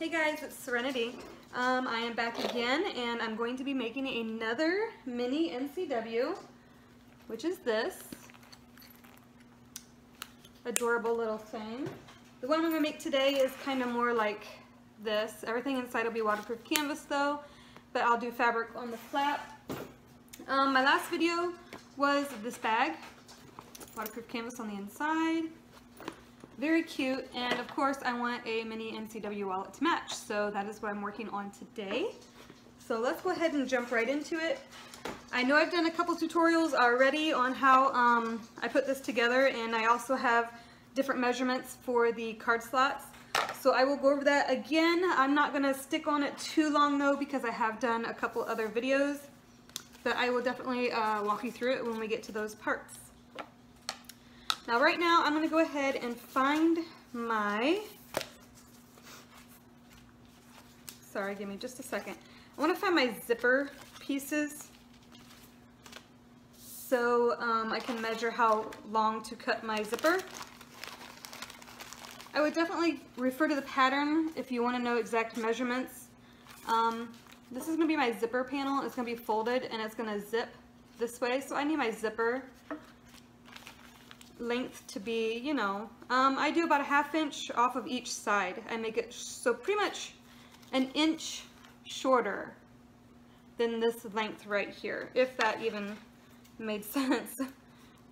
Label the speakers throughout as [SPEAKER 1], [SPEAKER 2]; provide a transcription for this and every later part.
[SPEAKER 1] Hey guys, it's Serenity. I am back again and I'm going to be making another mini NCW, which is this adorable little thing. The one I'm going to make today is kind of more like this. Everything inside will be waterproof canvas though, but I'll do fabric on the flap. My last video was this bag, waterproof canvas on the inside. Very cute, and of course I want a mini NCW wallet to match, so that is what I'm working on today. So let's go ahead and jump right into it. I know I've done a couple tutorials already on how I put this together, and I also have different measurements for the card slots. So I will go over that again. I'm not going to stick on it too long though, because I have done a couple other videos, but I will definitely walk you through it when we get to those parts. Now right now I'm going to go ahead and find my, sorry, give me just a second. I want to find my zipper pieces so I can measure how long to cut my zipper. I would definitely refer to the pattern if you want to know exact measurements. This is going to be my zipper panel. It's going to be folded and it's going to zip this way, so I need my zipper length to be, you know, I do about a ½ inch off of each side. I make it so pretty much an inch shorter than this length right here, if that even made sense.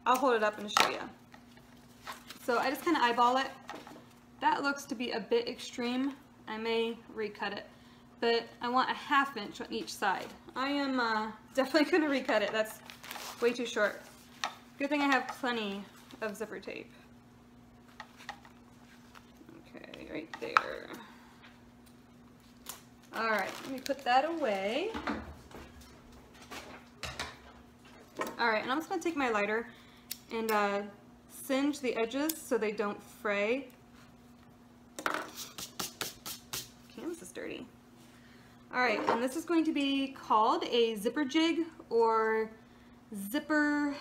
[SPEAKER 1] I'll hold it up and show you. So I just kind of eyeball it. That looks to be a bit extreme. I may recut it, but I want a ½ inch on each side. I am definitely going to recut it. That's way too short. Good thing I have plenty of zipper tape. Okay, right there. Alright, let me put that away. Alright, and I'm just going to take my lighter and singe the edges so they don't fray. Canvas is dirty. Alright, and this is going to be called a zipper jig or zipper,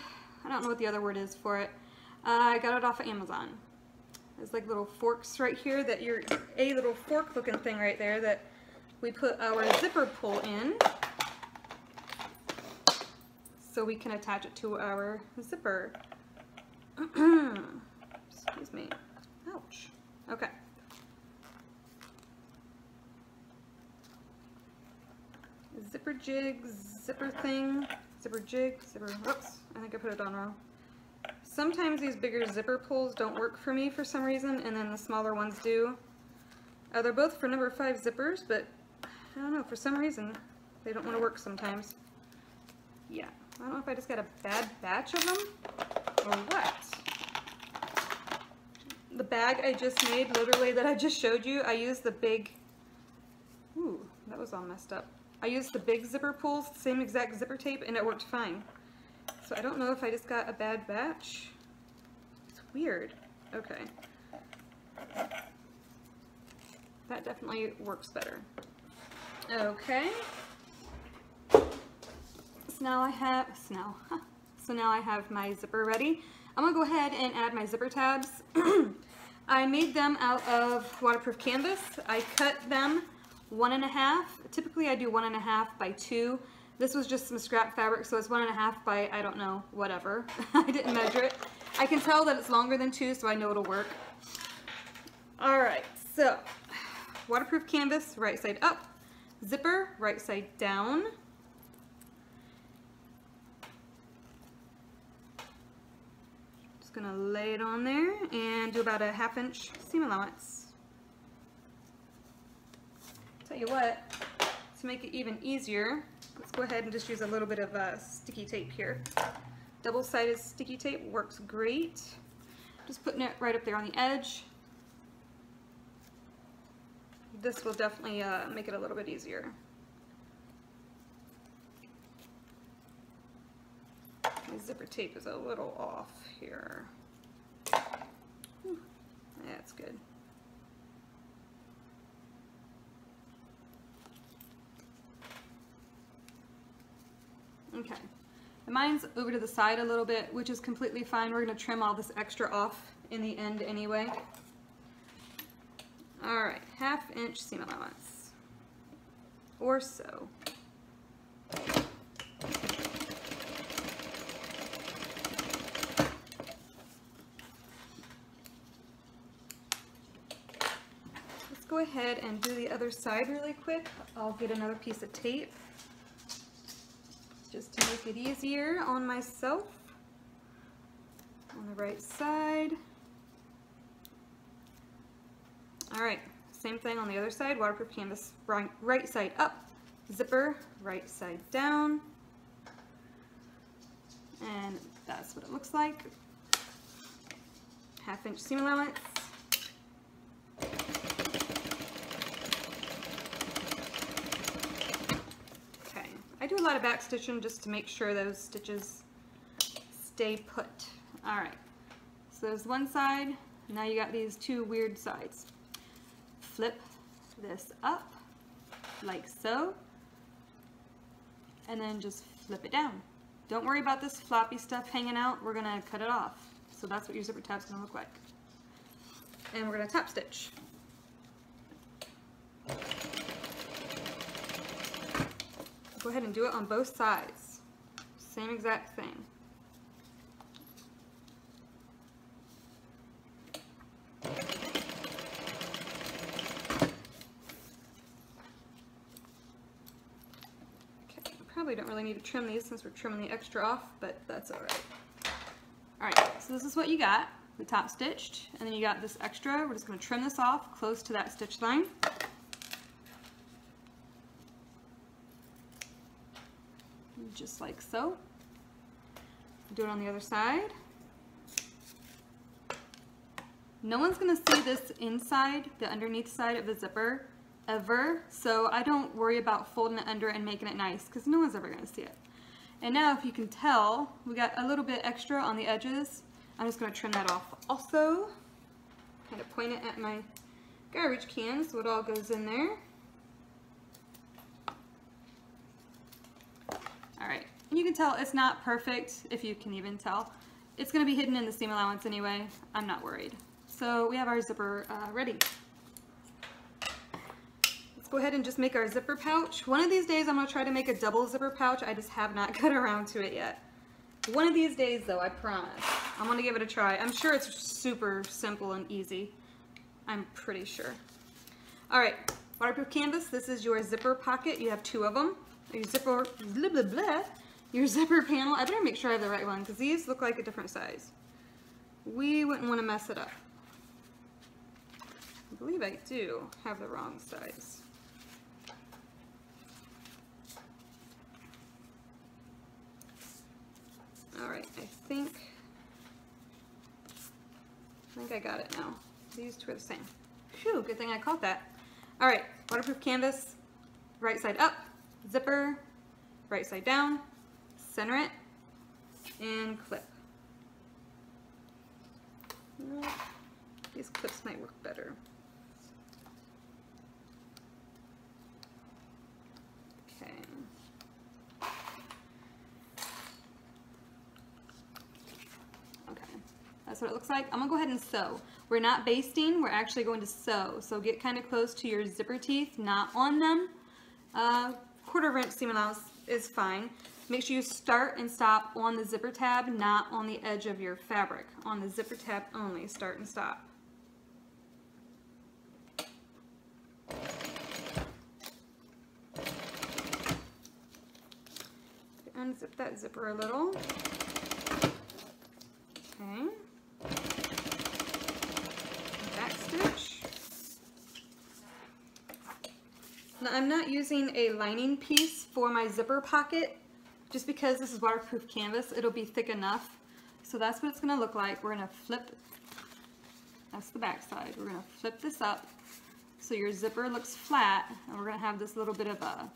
[SPEAKER 1] I don't know what the other word is for it. I got it off of Amazon. There's like little forks right here that you're, a little fork looking thing right there that we put our zipper pull in so we can attach it to our zipper. Excuse me. Ouch. Okay. Zipper jig, zipper thing, zipper jig, zipper, whoops, I think I put it on wrong. Sometimes these bigger zipper pulls don't work for me for some reason, and then the smaller ones do. They're both for number 5 zippers, but I don't know, for some reason they don't want to work sometimes. Yeah, I don't know if I just got a bad batch of them or what. The bag I just made, literally that I just showed you, I used the big, ooh, that was all messed up. I used the big zipper pulls, same exact zipper tape, and it worked fine. So I don't know if I just got a bad batch. It's weird. Okay. That definitely works better. Okay. So now I have, so now I have my zipper ready. I'm gonna go ahead and add my zipper tabs. I made them out of waterproof canvas. I cut them 1.5. Typically I do 1.5 by 2. This was just some scrap fabric, so it's 1.5 by, I don't know, whatever. I didn't measure it. I can tell that it's longer than 2, so I know it'll work. Alright, so waterproof canvas, right side up. Zipper, right side down. Just gonna lay it on there and do about a ½ inch seam allowance. Tell you what, to make it even easier, let's go ahead and just use a little bit of sticky tape here. Double-sided sticky tape works great. Just putting it right up there on the edge. This will definitely make it a little bit easier. My zipper tape is a little off here. Whew. Yeah, that's good. Okay, and mine's over to the side a little bit, which is completely fine. We're going to trim all this extra off in the end anyway. All right, 1/2 inch seam allowance, or so. Let's go ahead and do the other side really quick. I'll get another piece of tape just to make it easier on myself. On the right side. All right, same thing on the other side, waterproof canvas, right side up, zipper, right side down. And that's what it looks like. 1/2 inch seam allowance. Okay, I do a lot of back stitching just to make sure those stitches stay put. All right, so there's one side, now you got these two weird sides. Flip this up like so, and then just flip it down. Don't worry about this floppy stuff hanging out, we're gonna cut it off. So that's what your zipper tab's gonna look like. And we're gonna top stitch. Go ahead and do it on both sides. Same exact thing. Probably don't really need to trim these since we're trimming the extra off, but that's all right. All right, so this is what you got. We top stitched, and then you got this extra. We're just going to trim this off close to that stitch line. Just like so. Do it on the other side. No one's going to see this inside, the underneath side of the zipper, ever, so I don't worry about folding it under and making it nice because no one's ever going to see it. And now if you can tell, we got a little bit extra on the edges. I'm just going to trim that off also. Kind of point it at my garbage can so it all goes in there. Alright, and you can tell it's not perfect, if you can even tell. It's going to be hidden in the seam allowance anyway. I'm not worried. So we have our zipper ready. Go ahead and just make our zipper pouch. One of these days I'm going to try to make a double zipper pouch. I just have not got around to it yet. One of these days though, I promise. I'm going to give it a try. I'm sure it's super simple and easy. I'm pretty sure. Alright, waterproof canvas. This is your zipper pocket. You have 2 of them. Your zipper, blah, blah, blah. Your zipper panel. I better make sure I have the right one because these look like a different size. We wouldn't want to mess it up. I believe I do have the wrong size. Alright, I think I got it now. These two are the same. Phew, good thing I caught that. Alright, waterproof canvas, right side up, zipper, right side down, center it, and clip. These clips might work better. Okay. That's what it looks like. I'm gonna go ahead and sew. We're not basting, we're actually going to sew. So get kind of close to your zipper teeth, not on them. 1/4 inch seam allowance is fine. Make sure you start and stop on the zipper tab, not on the edge of your fabric. On the zipper tab only, start and stop. Unzip that zipper a little. Okay. Back stitch. Now I'm not using a lining piece for my zipper pocket just because this is waterproof canvas. It'll be thick enough. So that's what it's going to look like. We're going to flip, that's the back side. We're going to flip this up so your zipper looks flat, and we're going to have this little bit of a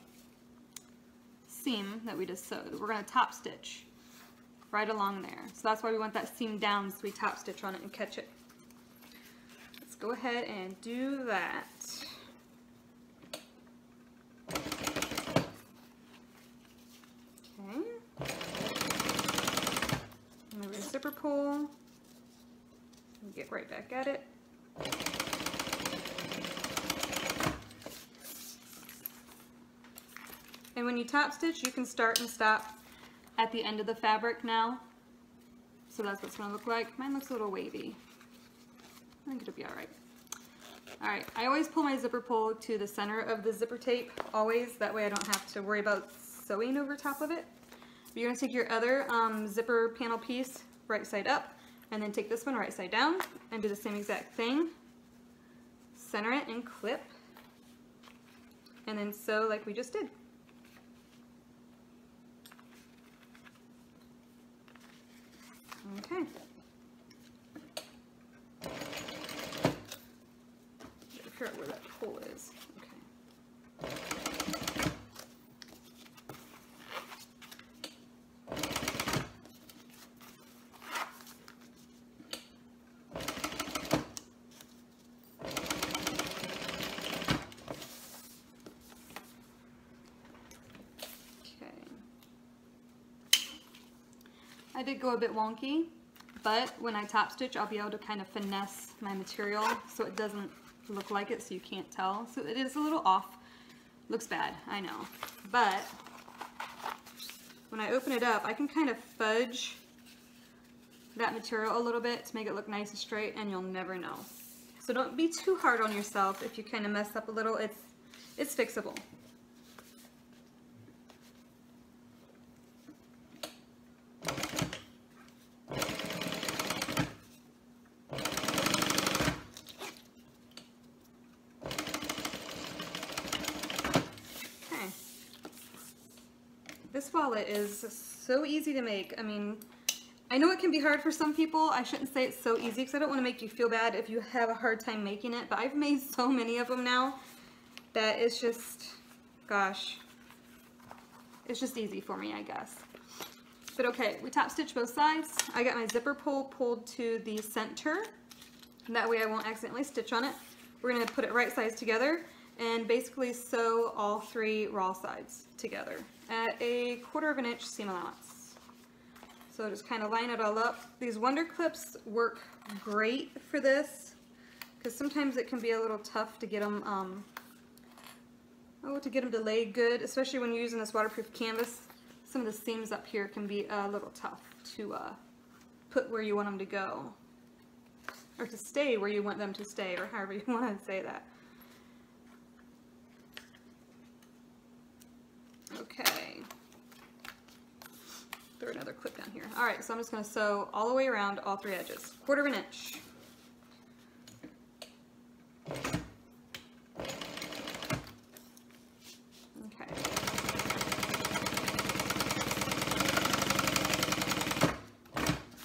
[SPEAKER 1] seam that we just sewed. We're going to top stitch right along there. So that's why we want that seam down, so we top stitch on it and catch it. Let's go ahead and do that. Okay. Move your zipper pull. And get right back at it. And when you top stitch, you can start and stop at the end of the fabric now. So that's what it's going to look like. Mine looks a little wavy. I think it'll be alright. Alright, I always pull my zipper pull to the center of the zipper tape, always. That way I don't have to worry about sewing over top of it. But you're going to take your other zipper panel piece right side up, and then take this one right side down, and do the same exact thing. Center it and clip, and then sew like we just did. Okay. Figure out where that pull is. Okay. I did go a bit wonky, but when I top stitch, I'll be able to kind of finesse my material so it doesn't look like it, so you can't tell. So it is a little off. Looks bad, I know. But when I open it up, I can kind of fudge that material a little bit to make it look nice and straight, and you'll never know. So don't be too hard on yourself if you kind of mess up a little. It's fixable. This wallet is so easy to make. I mean, I know it can be hard for some people. I shouldn't say it's so easy because I don't want to make you feel bad if you have a hard time making it, but I've made so many of them now that it's just, gosh, it's just easy for me, I guess. But okay, we top stitch both sides. I got my zipper pull pulled to the center, and that way I won't accidentally stitch on it. We're going to put it right sides together and basically sew all three raw sides together at a 1/4 inch seam allowance. So just kind of line it all up. These Wonder Clips work great for this because sometimes it can be a little tough to get them to lay good, especially when you're using this waterproof canvas. Some of the seams up here can be a little tough to put where you want them to go, or to stay where you want them to stay, or however you want to say that. Okay, throw another clip down here. Alright, so I'm just going to sew all the way around all three edges. 1/4 inch. Okay.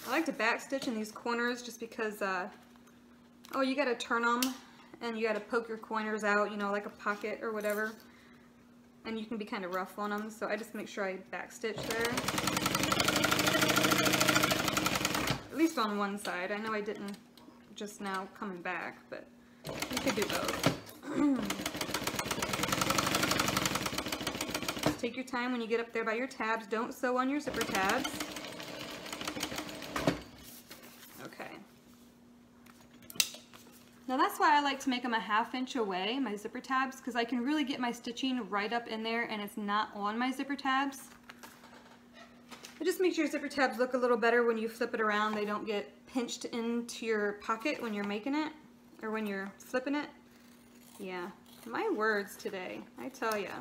[SPEAKER 1] I like to back stitch in these corners just because, oh, you got to turn them and you got to poke your corners out, you know, like a pocket or whatever. And you can be kind of rough on them, so I just make sure I back stitch there. At least on one side. I know I didn't just now coming back, but you could do both. Just take your time when you get up there by your tabs. Don't sew on your zipper tabs. Okay. Now that's why I like to make them a 1/2 inch away, my zipper tabs, because I can really get my stitching right up in there and it's not on my zipper tabs. It just makes your zipper tabs look a little better when you flip it around. They don't get pinched into your pocket when you're making it, or when you're flipping it. Yeah, my words today, I tell ya.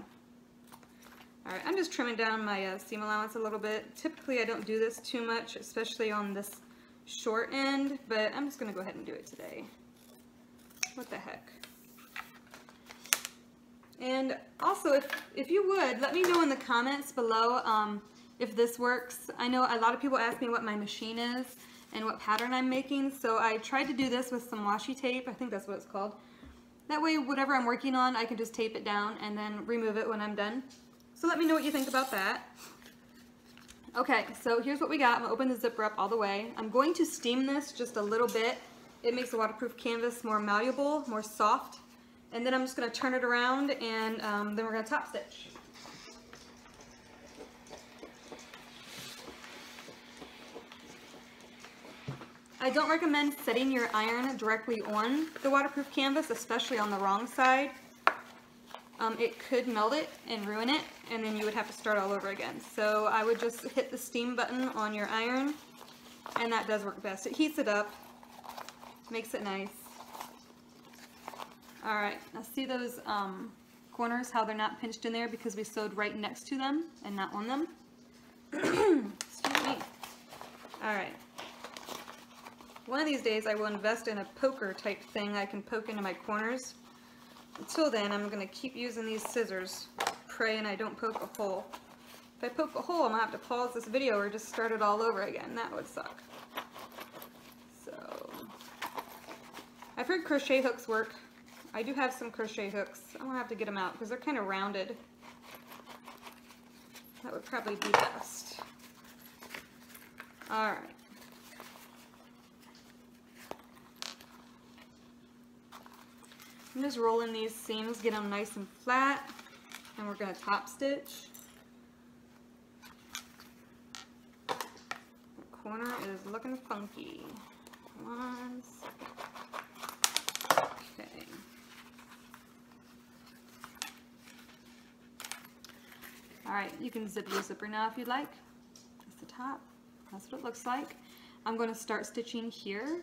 [SPEAKER 1] Alright, I'm just trimming down my seam allowance a little bit. Typically I don't do this too much, especially on this short end, but I'm just going to go ahead and do it today. What the heck. And also, if you would, let me know in the comments below if this works. I know a lot of people ask me what my machine is and what pattern I'm making, so I tried to do this with some washi tape. I think that's what it's called. That way, whatever I'm working on, I can just tape it down and then remove it when I'm done. So let me know what you think about that. Okay, so here's what we got. I'm going to open the zipper up all the way. I'm going to steam this just a little bit. It makes the waterproof canvas more malleable, more soft. And then I'm just going to turn it around and then we're going to top stitch. I don't recommend setting your iron directly on the waterproof canvas, especially on the wrong side. It could melt it and ruin it, and then you would have to start all over again. So I would just hit the steam button on your iron, and that does work best. It heats it up, makes it nice. Alright, now see those corners, how they're not pinched in there because we sewed right next to them and not on them? Excuse me. Alright. One of these days I will invest in a poker type thing I can poke into my corners. Until then, I'm going to keep using these scissors, praying I don't poke a hole. If I poke a hole, I'm going to have to pause this video or just start it all over again. That would suck. So, I've heard crochet hooks work. I do have some crochet hooks. I'm going to have to get them out because they're kind of rounded. That would probably be best. Alright. I'm just rolling these seams, get them nice and flat, and we're going to top stitch. The corner is looking funky. 1 second. Okay. Alright, you can zip your zipper now if you'd like. That's the top. That's what it looks like. I'm going to start stitching here.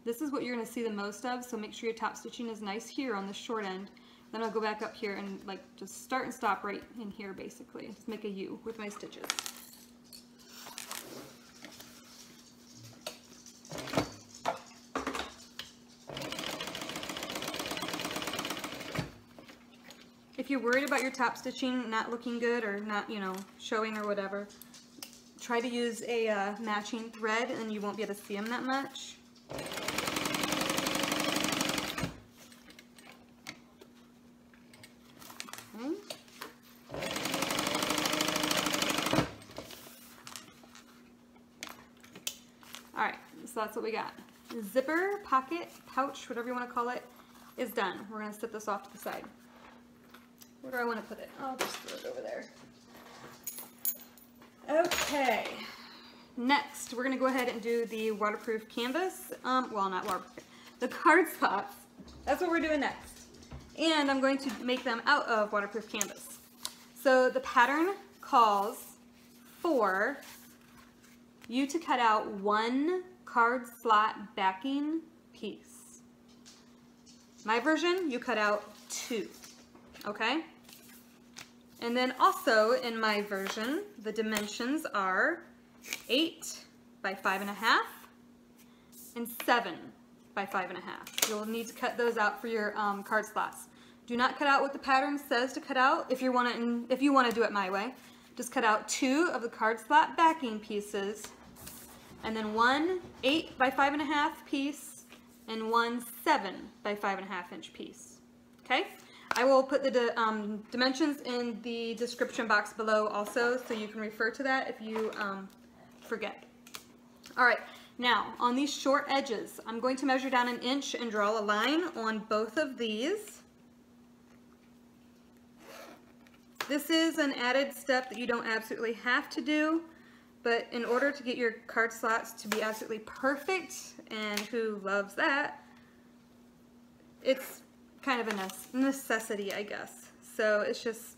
[SPEAKER 1] This is what you're going to see the most of, so make sure your top stitching is nice here on the short end. Then I'll go back up here and like just start and stop right in here basically. Just make a U with my stitches. If you're worried about your top stitching not looking good or not, you know, showing or whatever, try to use a matching thread and you won't be able to see them that much. Alright, so that's what we got. The zipper, pocket, pouch, whatever you want to call it, is done. We're going to set this off to the side. Where do I want to put it? I'll just throw it over there. Okay. Next, we're going to go ahead and do the waterproof canvas. Well, not waterproof. The card slots. That's what we're doing next. And I'm going to make them out of waterproof canvas. So the pattern calls for you to cut out 1 card slot backing piece. My version, you cut out 2. Okay? And then also in my version, the dimensions are 8 by 5.5 and 7 by 5.5. You'll need to cut those out for your card slots. Do not cut out what the pattern says to cut out if you want to do it my way. Just cut out 2 of the card slot backing pieces, and then 1 8 by 5.5 piece, and 1 7 by 5.5 inch piece. Okay? I will put the dimensions in the description box below also, so you can refer to that if you forget. Alright, now on these short edges, I'm going to measure down 1 inch and draw a line on both of these. This is an added step that you don't absolutely have to do, but in order to get your card slots to be absolutely perfect, and who loves that, it's kind of a necessity, I guess. So it's just,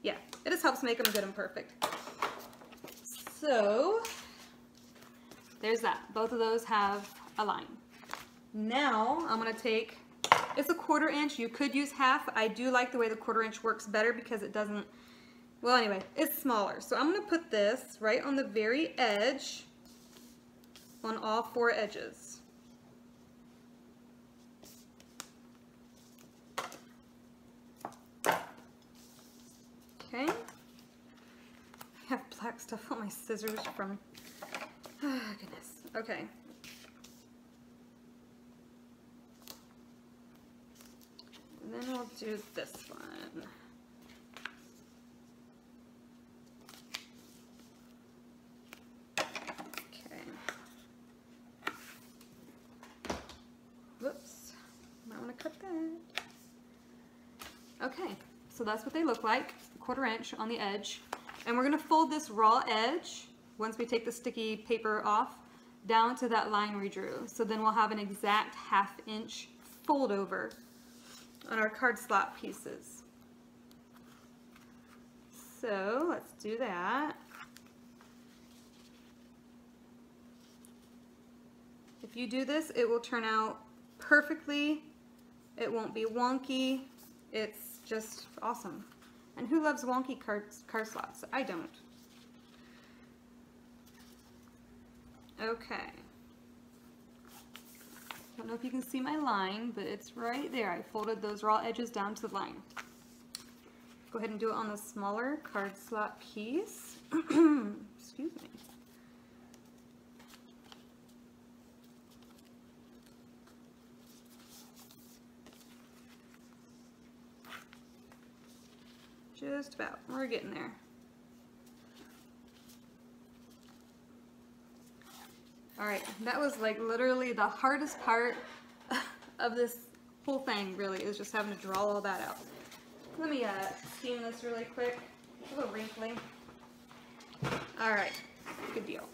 [SPEAKER 1] yeah, it just helps make them good and perfect. So there's that. Both of those have a line. Now I'm going to take, it's a 1/4 inch. You could use half. I do like the way the 1/4 inch works better because it doesn't, well anyway, it's smaller. So I'm going to put this right on the very edge on all 4 edges. Okay. I have black stuff on my scissors from, oh goodness. Okay. And then we'll do this one. Okay. Whoops. Might want to cut that. Okay. So that's what they look like. 1/4 inch on the edge. And we're going to fold this raw edge, once we take the sticky paper off, down to that line we drew. So then we'll have an exact 1/2 inch fold over on our card slot pieces. So let's do that. If you do this, it will turn out perfectly. It won't be wonky. It's just awesome. And who loves wonky card slots? I don't. Okay. Don't know if you can see my line, but it's right there. I folded those raw edges down to the line. Go ahead and do it on the smaller card slot piece. Excuse me. Just about. We're getting there. Alright, that was like literally the hardest part of this whole thing, really, is just having to draw all that out. Let me steam this really quick. It's a little wrinkly. Alright, good deal.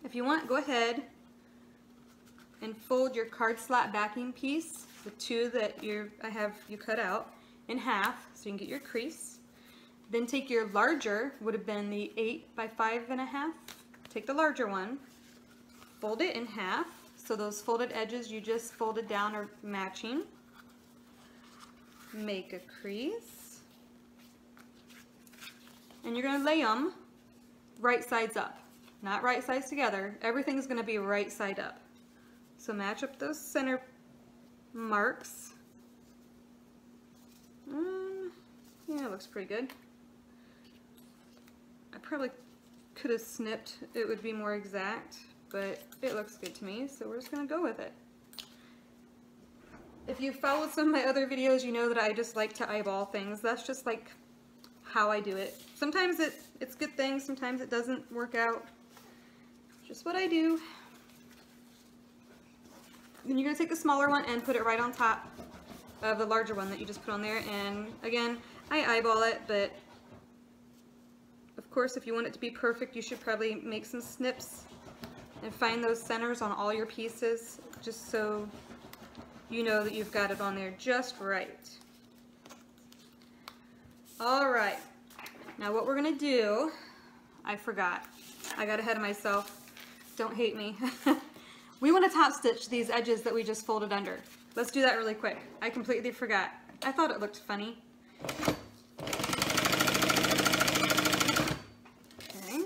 [SPEAKER 1] If you want, go ahead and fold your card slot backing piece, the two that I have you cut out, in half so you can get your crease. Then take your larger, would have been the 8 by 5.5. Take the larger one, fold it in half so those folded edges you just folded down are matching. Make a crease. And you're going to lay them right sides up, not right sides together. Everything's going to be right side up. So match up those center marks. Yeah, it looks pretty good. I probably could have snipped. It would be more exact, but it looks good to me, so we're just going to go with it. If you followed some of my other videos, you know that I just like to eyeball things. That's just like how I do it. Sometimes it's good things, sometimes it doesn't work out. Just what I do. Then you're going to take the smaller one and put it right on top of the larger one that you just put on there. And again, I eyeball it, but of course if you want it to be perfect, you should probably make some snips and find those centers on all your pieces, just so you know that you've got it on there just right. Alright, now what we're going to do, I forgot. I got ahead of myself. Don't hate me. We want to top stitch these edges that we just folded under. Let's do that really quick. I completely forgot. I thought it looked funny. Okay.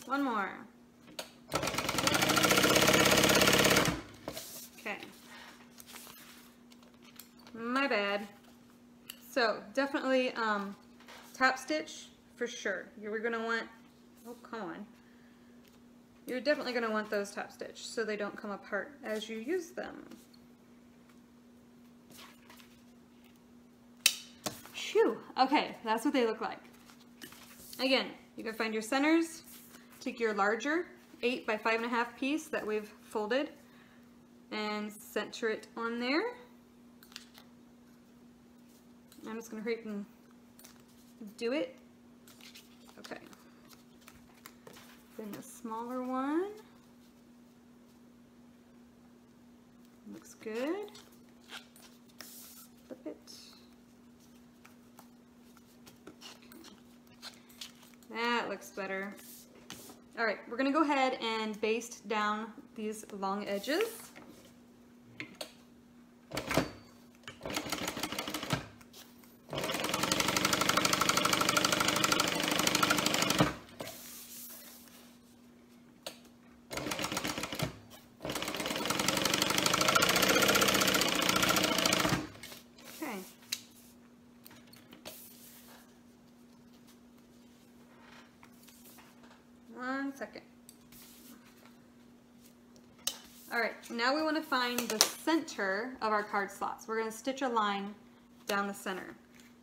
[SPEAKER 1] One more. Okay. My bad. So definitely top stitch for sure. You're gonna want, oh come on. You're definitely gonna want those top stitch so they don't come apart as you use them. Phew. Okay, that's what they look like. Again, you can find your centers. Take your larger 8 by 5.5 piece that we've folded and center it on there. I'm just going to hurry up and do it. Okay. Then the smaller one. Looks good. Flip it. Okay. That looks better. Alright, we're going to go ahead and baste down these long edges. One second. Alright, now we want to find the center of our card slots. We're going to stitch a line down the center.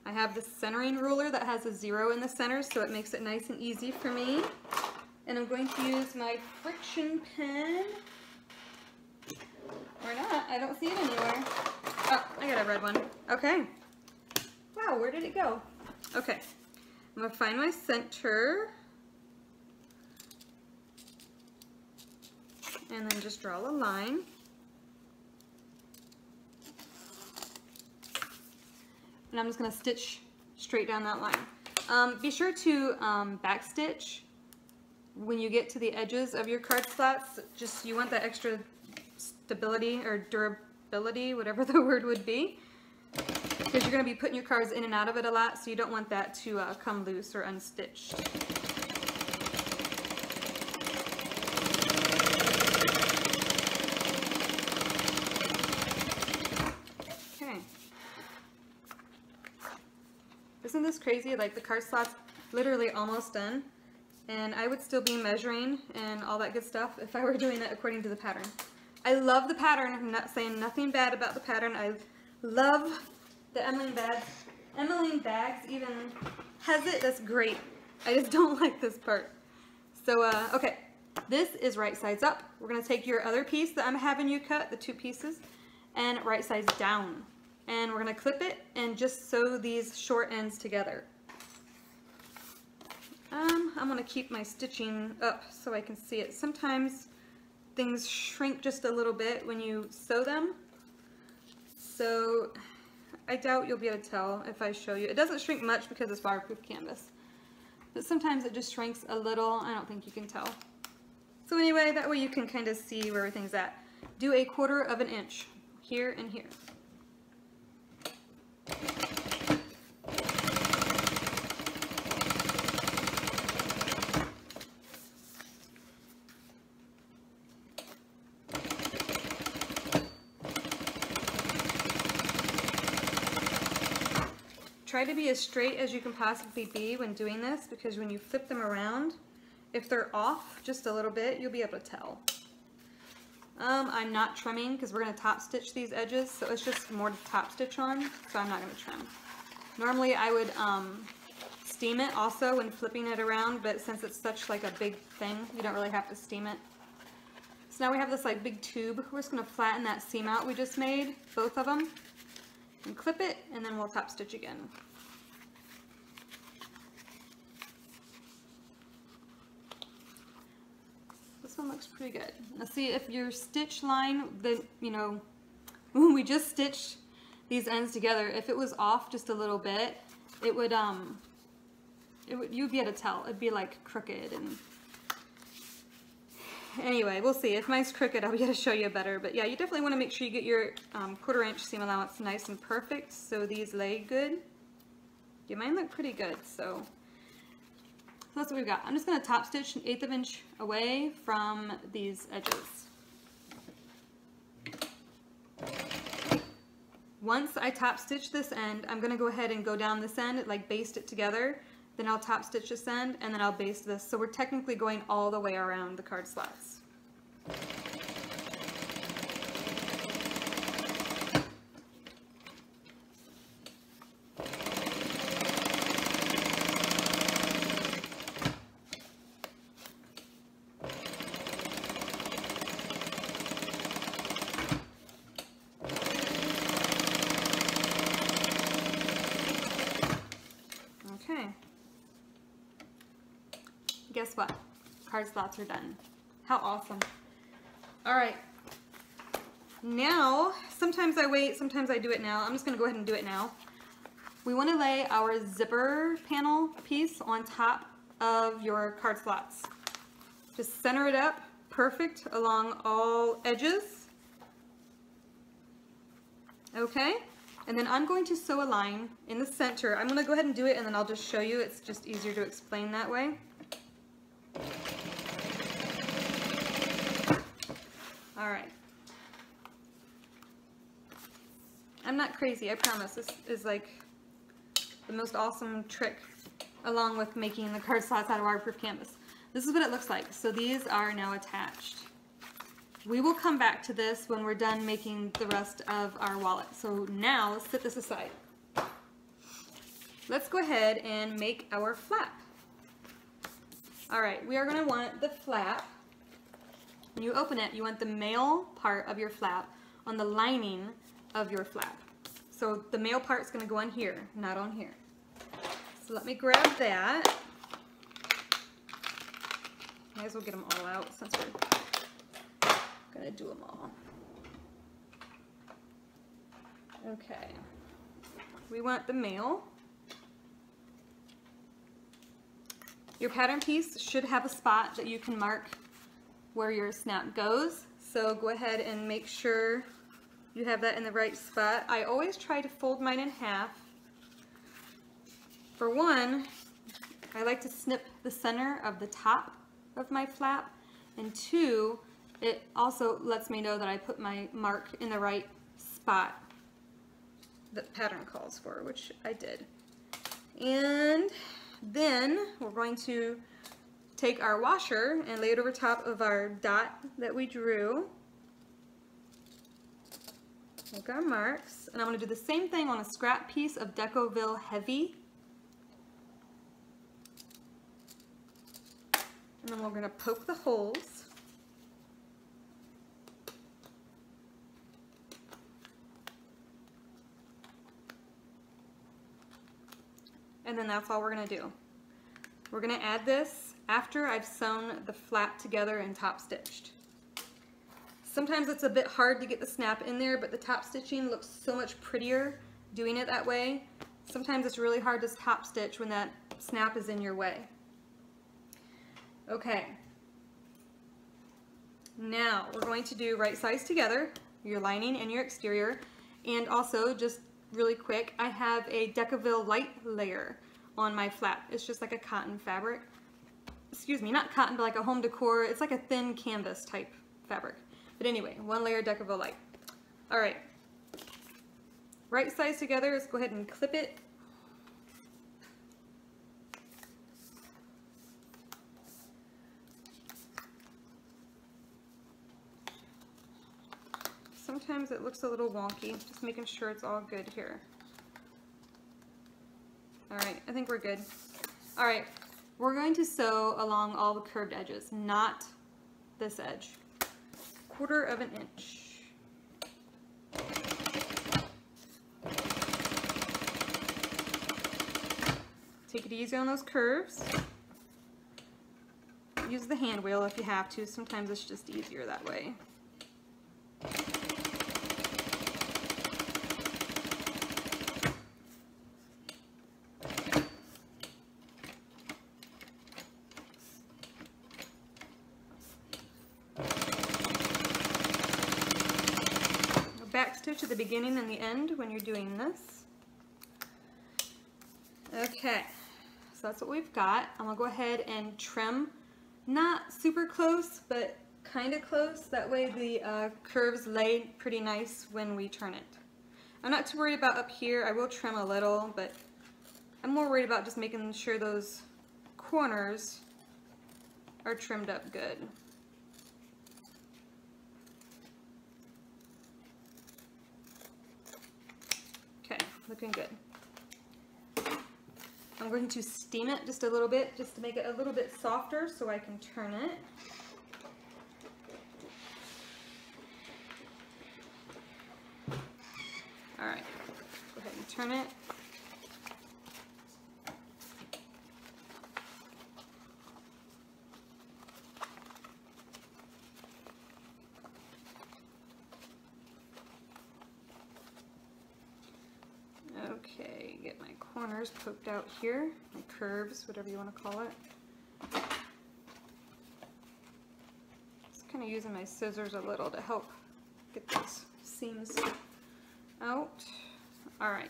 [SPEAKER 1] I have this centering ruler that has a 0 in the center, so it makes it nice and easy for me. And I'm going to use my friction pen. Or not, I don't see it anywhere. Oh, I got a red one. Okay. Wow, where did it go? Okay. I'm going to find my center and then just draw a line. And I'm just going to stitch straight down that line. Be sure to backstitch when you get to the edges of your card slots. Just, you want that extra stability or durability, whatever the word would be, because you're going to be putting your cards in and out of it a lot, so you don't want that to come loose or unstitched. Okay. Isn't this crazy? Like, the card slot's literally almost done, and I would still be measuring and all that good stuff if I were doing it according to the pattern. I love the pattern. I'm not saying nothing bad about the pattern. I love the Emmeline bags. Emmeline bags even has it. That's great. I just don't like this part. So, okay. This is right sides up. We're going to take your other piece that I'm having you cut, the 2 pieces, and right sides down. And we're going to clip it and just sew these short ends together. I'm going to keep my stitching up so I can see it. Sometimes things shrink just a little bit when you sew them, so I doubt you'll be able to tell if I show you. It doesn't shrink much because it's waterproof canvas, but sometimes it just shrinks a little. I don't think you can tell. So anyway, that way you can kind of see where everything's at. Do 1/4 of an inch here and here. Try to be as straight as you can possibly be when doing this, because when you flip them around, if they're off just a little bit, you'll be able to tell. I'm not trimming because we're going to top stitch these edges, so it's just more to top stitch on, so I'm not going to trim. Normally I would steam it also when flipping it around, but since it's such like a big thing, you don't really have to steam it. So now we have this like big tube. We're just going to flatten that seam out we just made, both of them, and clip it, and then we'll top stitch again. This one looks pretty good. Now see, if your stitch line, when we just stitched these ends together, if it was off just a little bit, you'd be able to tell. It'd be like crooked, and anyway, we'll see. If mine's crooked, I'll be able to show you better. But yeah, you definitely want to make sure you get your 1/4 inch seam allowance nice and perfect so these lay good. Yeah, mine look pretty good, so that's what we've got. I'm just going to top stitch 1/8 of an inch away from these edges. Once I top stitch this end, I'm going to go ahead and go down this end, like baste it together. Then I'll top stitch this end, and then I'll baste this. So we're technically going all the way around the card slots. Okay. Guess what? Card slots are done. How awesome. Alright. Now, sometimes I wait, sometimes I do it now. I'm just going to go ahead and do it now. We want to lay our zipper panel piece on top of your card slots. Just center it up perfect along all edges. Okay? And then I'm going to sew a line in the center. I'm going to go ahead and do it, and then I'll just show you. It's just easier to explain that way. Alright. I'm not crazy, I promise. This is like the most awesome trick, along with making the card slots out of waterproof canvas. This is what it looks like. So these are now attached. We will come back to this when we're done making the rest of our wallet. So now let's set this aside. Let's go ahead and make our flap. Alright, we are going to want the flap. When you open it, you want the male part of your flap on the lining of your flap. So the male part is going to go on here, not on here. So let me grab that. Might as well get them all out since we're gonna do them all. Okay, we want the male. Your pattern piece should have a spot that you can mark where your snap goes. So go ahead and make sure you have that in the right spot. I always try to fold mine in half. For one, I like to snip the center of the top of my flap, and two, it also lets me know that I put my mark in the right spot that pattern calls for, which I did. And then we're going to take our washer and lay it over top of our dot that we drew. Make our marks, and I'm going to do the same thing on a scrap piece of Decoville Heavy. And then we're going to poke the holes. And then that's all we're going to do. We're going to add this after I've sewn the flap together and top stitched. Sometimes it's a bit hard to get the snap in there, but the top stitching looks so much prettier doing it that way. Sometimes it's really hard to top stitch when that snap is in your way. Okay, now we're going to do right sides together, your lining and your exterior, and also just really quick, I have a Decoville light layer on my flap. It's just like a cotton fabric. Excuse me, not cotton, but like a home decor. It's like a thin canvas type fabric. But anyway, one layer Decoville light. All right, right sides together, let's go ahead and clip it. Sometimes it looks a little wonky, just making sure it's all good here. All right, I think we're good. All right, we're going to sew along all the curved edges, not this edge. 1/4 inch. Take it easy on those curves. Use the hand wheel if you have to. Sometimes it's just easier that way. Back stitch at the beginning and the end when you're doing this. Okay, so that's what we've got. I'm gonna go ahead and trim, not super close, but kind of close. That way the curves lay pretty nice when we turn it. I'm not too worried about up here. I will trim a little, but I'm more worried about just making sure those corners are trimmed up good. Okay, looking good. I'm going to steam it just a little bit, just to make it a little bit softer so I can turn it. All right, go ahead and turn it. Okay, get my corners poked out here, my curves, whatever you want to call it. Just kind of using my scissors a little to help get these seams out. All right,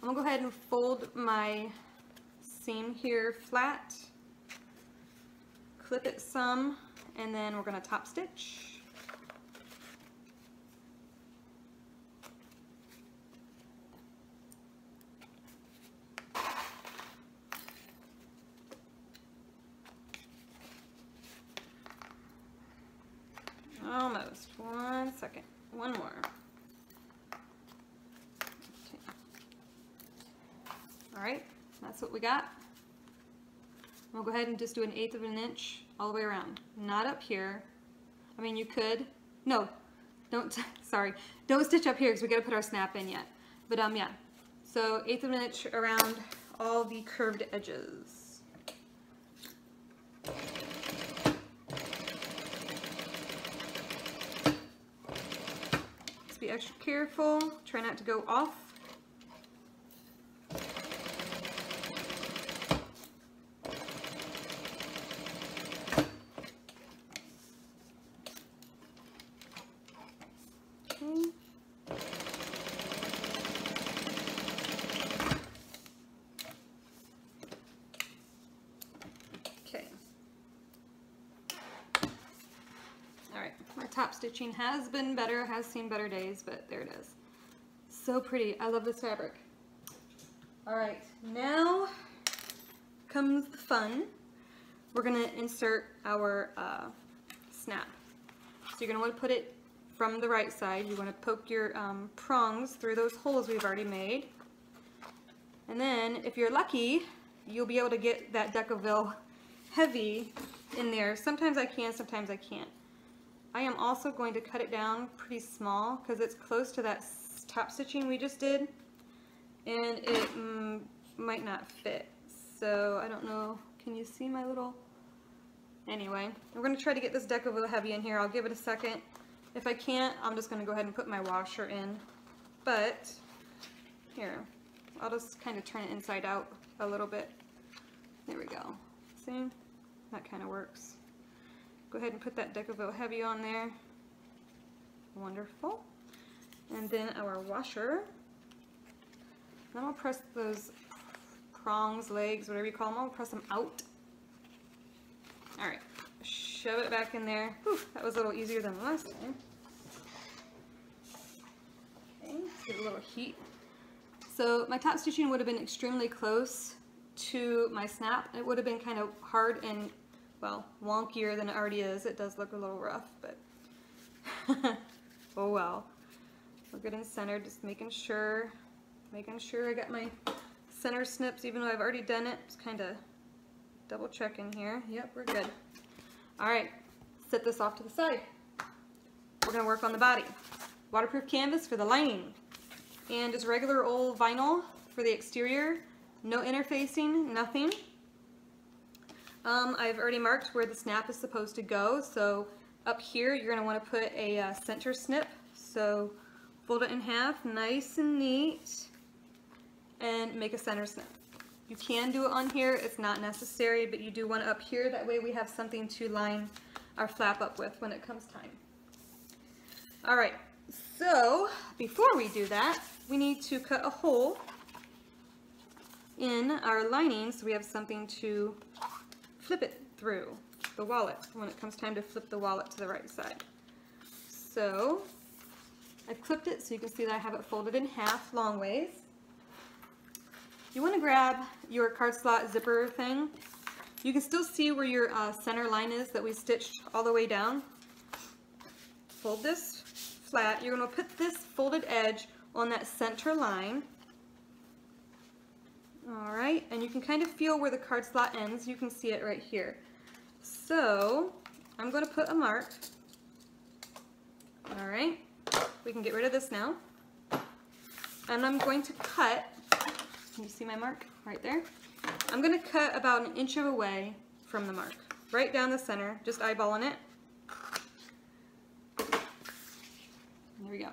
[SPEAKER 1] I'm gonna go ahead and fold my seam here flat, clip it some, and then we're gonna top stitch. Almost. 1 second. One more. Okay. All right, that's what we got. We'll go ahead and just do 1/8 inch all the way around. Not up here. I mean, you could. No, don't. Sorry, don't stitch up here because we got to put our snap in yet. But yeah. So 1/8 inch around all the curved edges. Just be extra careful, try not to go off. Top stitching has been better, has seen better days, but there it is. So pretty. I love this fabric. Alright, now comes the fun. We're going to insert our snap. So you're going to want to put it from the right side. You want to poke your prongs through those holes we've already made. And then, if you're lucky, you'll be able to get that Decoville heavy in there. Sometimes I can, sometimes I can't. I am also going to cut it down pretty small because it's close to that top stitching we just did, and it might not fit. So I don't know, can you see my little, anyway, we're going to try to get this Decoville heavy in here. I'll give it a second. If I can't, I'm just going to go ahead and put my washer in, but here, I'll just kind of turn it inside out a little bit. There we go. See? That kind of works. Go ahead and put that Decoville heavy on there. Wonderful. And then our washer. Then I'll press those prongs, legs, whatever you call them, I'll press them out. Alright, shove it back in there. Whew, that was a little easier than the last time. Okay, let's get a little heat. So my top stitching would have been extremely close to my snap. It would have been kind of hard and, well, wonkier than it already is. It does look a little rough, but oh well. We're good and centered, just making sure I got my center snips, even though I've already done it. Just kind of double checking here. Yep, we're good. Alright, set this off to the side. We're going to work on the body. Waterproof canvas for the lining, and just regular old vinyl for the exterior. No interfacing, nothing. I've already marked where the snap is supposed to go, so up here you're going to want to put a center snip. So fold it in half, nice and neat, and make a center snip. You can do it on here, it's not necessary, but you do want it up here, that way we have something to line our flap up with when it comes time. Alright, so before we do that, we need to cut a hole in our lining so we have something to flip it through the wallet when it comes time to flip the wallet to the right side. So I've clipped it so you can see that I have it folded in half long ways. You want to grab your card slot zipper thing. You can still see where your center line is that we stitched all the way down. Fold this flat. You're going to put this folded edge on that center line. Alright, and you can kind of feel where the card slot ends. You can see it right here. So I'm going to put a mark. Alright, we can get rid of this now. And I'm going to cut, can you see my mark? Right there. I'm going to cut about 1 inch away from the mark. Right down the center, just eyeballing it. There we go.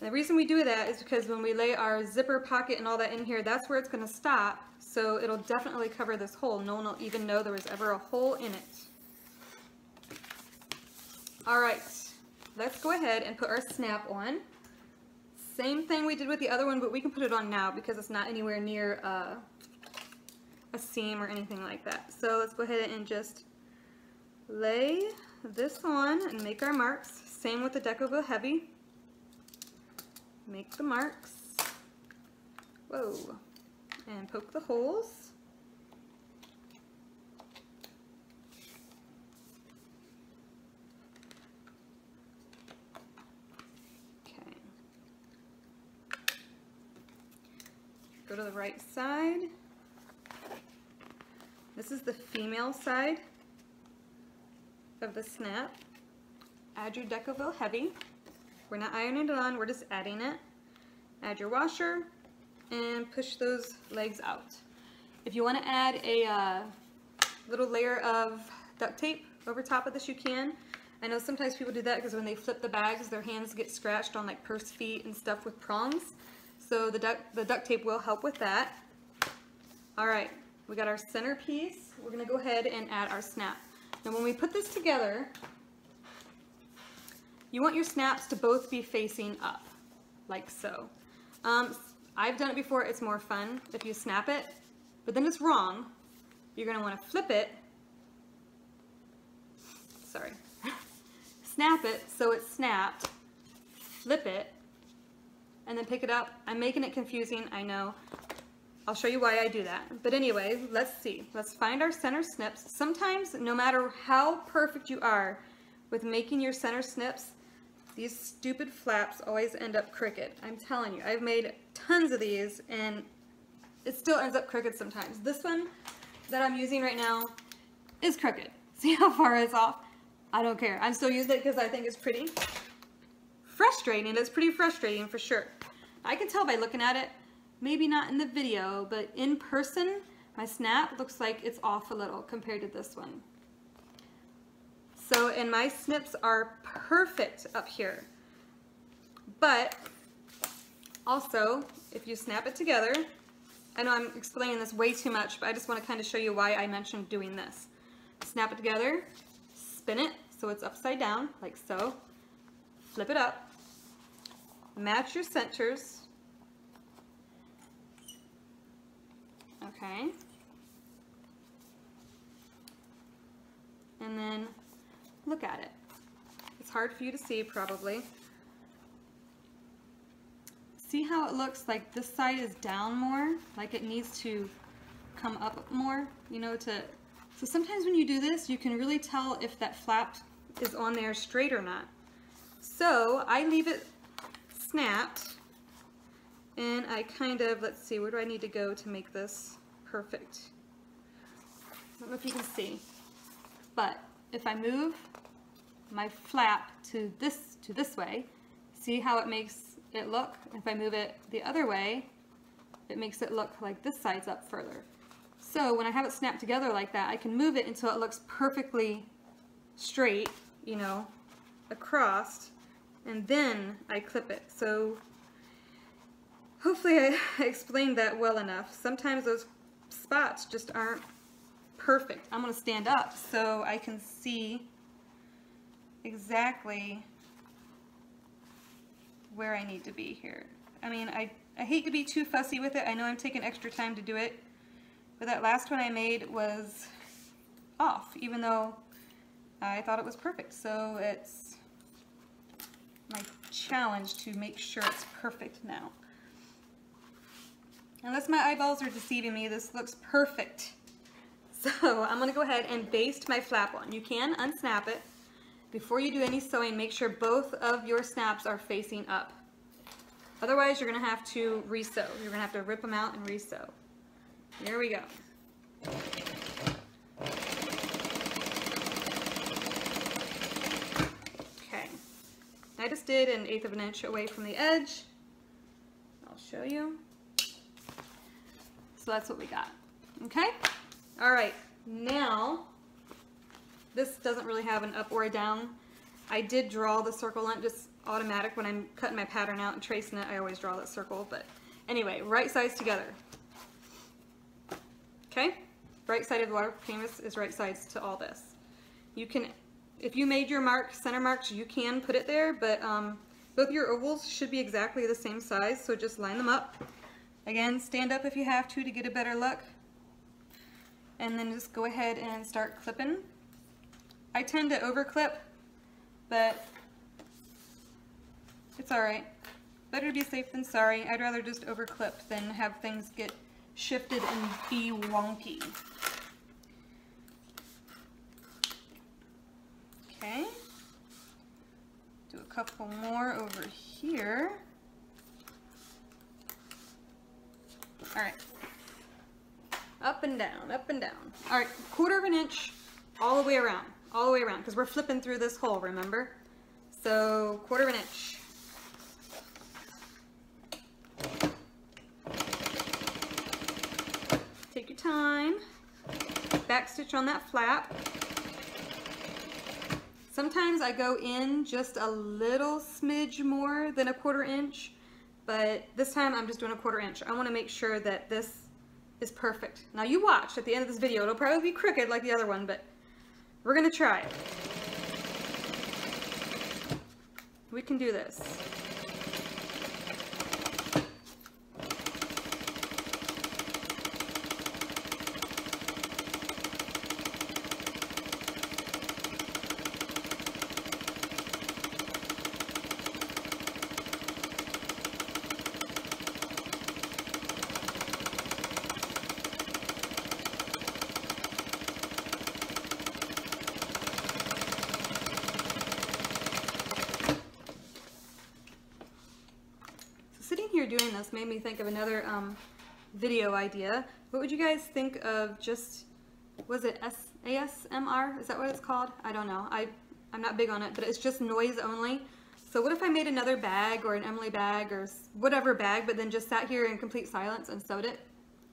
[SPEAKER 1] And the reason we do that is because when we lay our zipper pocket and all that in here, that's where it's going to stop, so it'll definitely cover this hole. No one will even know there was ever a hole in it. Alright, let's go ahead and put our snap on. Same thing we did with the other one, but we can put it on now because it's not anywhere near a seam or anything like that. So let's go ahead and just lay this on and make our marks. Same with the Decoville heavy. Make the marks. Whoa. And poke the holes. Okay. Go to the right side. This is the female side of the snap. Add your Decoville heavy. We're not ironing it on, we're just adding it. Add your washer and push those legs out. If you want to add a little layer of duct tape over top of this, you can. I know sometimes people do that because when they flip the bags, their hands get scratched on like purse feet and stuff with prongs. So the duct tape will help with that. All right, we got our center piece. We're going to go ahead and add our snap. Now when we put this together, you want your snaps to both be facing up, like so. I've done it before, it's more fun if you snap it, but then it's wrong. You're going to want to flip it, sorry, snap it so it's snapped, flip it, and then pick it up. I'm making it confusing, I know. I'll show you why I do that. But anyway, let's see. Let's find our center snips. Sometimes, no matter how perfect you are with making your center snips, these stupid flaps always end up crooked. I'm telling you, I've made tons of these and it still ends up crooked sometimes. This one that I'm using right now is crooked. See how far it's off? I don't care. I'm still using it because I think it's pretty. Frustrating. It's pretty frustrating for sure. I can tell by looking at it. Maybe not in the video, but in person, my snap looks like it's off a little compared to this one. So, and my snips are perfect up here. But also, if you snap it together, I know I'm explaining this way too much, but I just want to kind of show you why I mentioned doing this. Snap it together, spin it so it's upside down, like so. Flip it up, match your centers. Okay. And then look at it. It's hard for you to see probably. See how it looks like this side is down more? Like it needs to come up more, you know, so sometimes when you do this, you can really tell if that flap is on there straight or not. So I leave it snapped and I kind of, let's see, where do I need to go to make this perfect? I don't know if you can see, but if I move my flap to this way, see how it makes it look? If I move it the other way, it makes it look like this side's up further. So when I have it snapped together like that, I can move it until it looks perfectly straight, you know, across, and then I clip it. So hopefully I explained that well enough. Sometimes those spots just aren't perfect. I'm going to stand up so I can see exactly where I need to be here. I mean, I hate to be too fussy with it. I know I'm taking extra time to do it, but that last one I made was off, even though I thought it was perfect. So it's my challenge to make sure it's perfect now. Unless my eyeballs are deceiving me, this looks perfect. So I'm going to go ahead and baste my flap on. You can unsnap it. Before you do any sewing, make sure both of your snaps are facing up. Otherwise, you're going to have to resew. You're going to have to rip them out and resew. Here we go. Okay. I just did 1/8 of an inch away from the edge. I'll show you. So that's what we got. Okay? All right. Now, this doesn't really have an up or a down. I did draw the circle on, just automatic when I'm cutting my pattern out and tracing it. I always draw that circle. But anyway, right sides together. Okay? Right side of the waterproof canvas is right sides to all this. You can, if you made your mark, center marks, you can put it there, but both your ovals should be exactly the same size, so just line them up. Again, stand up if you have to get a better look. And then just go ahead and start clipping. I tend to overclip, but it's alright. Better to be safe than sorry. I'd rather just overclip than have things get shifted and be wonky. Okay. Do a couple more over here. Alright. Up and down, up and down. Alright, 1/4 of an inch all the way around. All the way around, because we're flipping through this hole, remember? So, 1/4 of an inch. time. Back stitch on that flap. Sometimes I go in just a little smidge more than a 1/4 inch, but this time I'm just doing a 1/4 inch. I want to make sure that this is perfect. Now you watch at the end of this video. It'll probably be crooked like the other one, but we're gonna try it. We can do this. Here doing this made me think of another video idea. What would you guys think of just, was it ASMR? Is that what it's called? I don't know. I'm not big on it, but it's just noise only. So what if I made another bag or an Emily bag or whatever bag, but then just sat here in complete silence and sewed it?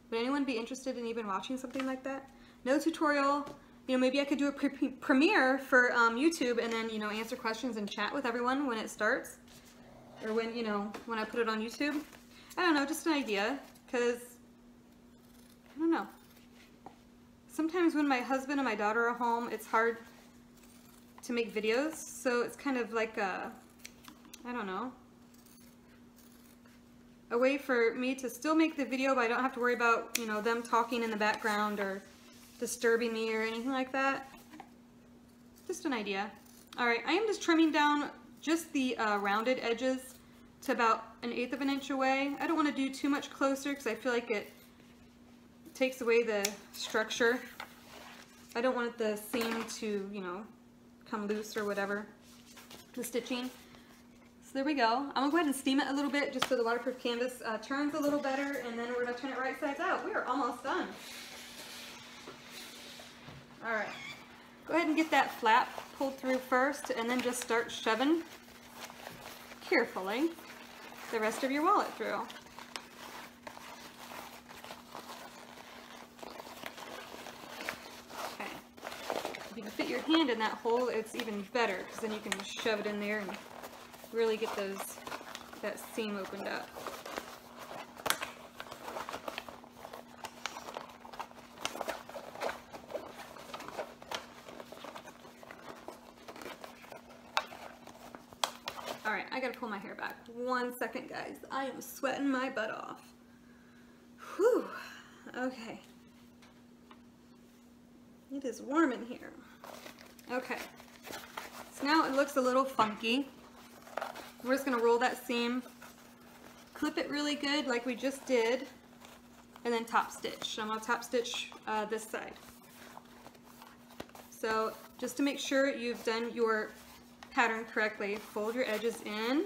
[SPEAKER 1] Would anyone be interested in even watching something like that? No tutorial. You know, maybe I could do a premiere for YouTube and then, you know, answer questions and chat with everyone when it starts. Or when, you know, when I put it on YouTube. I don't know, just an idea, because, I don't know. Sometimes when my husband and my daughter are home, it's hard to make videos, so it's kind of like a, I don't know, a way for me to still make the video, but I don't have to worry about, you know, them talking in the background or disturbing me or anything like that. Just an idea. Alright, I am just trimming down just the rounded edges to about 1/8 of an inch away. I don't want to do too much closer because I feel like it takes away the structure. I don't want the seam to, you know, come loose or whatever, the stitching. So there we go. I'm going to go ahead and steam it a little bit just so the waterproof canvas turns a little better, and then we're going to turn it right sides out. We are almost done. Alright. Go ahead and get that flap pulled through first, and then just start shoving carefully the rest of your wallet through. Okay. If you can fit your hand in that hole, it's even better, because then you can just shove it in there and really get that seam opened up. Alright, I gotta pull my hair back. 1 second, guys. I am sweating my butt off. Whew. Okay. It is warm in here. Okay. So now it looks a little funky. We're just gonna roll that seam, clip it really good like we just did, and then top stitch. I'm gonna top stitch this side. So just to make sure you've done your pattern correctly, fold your edges in.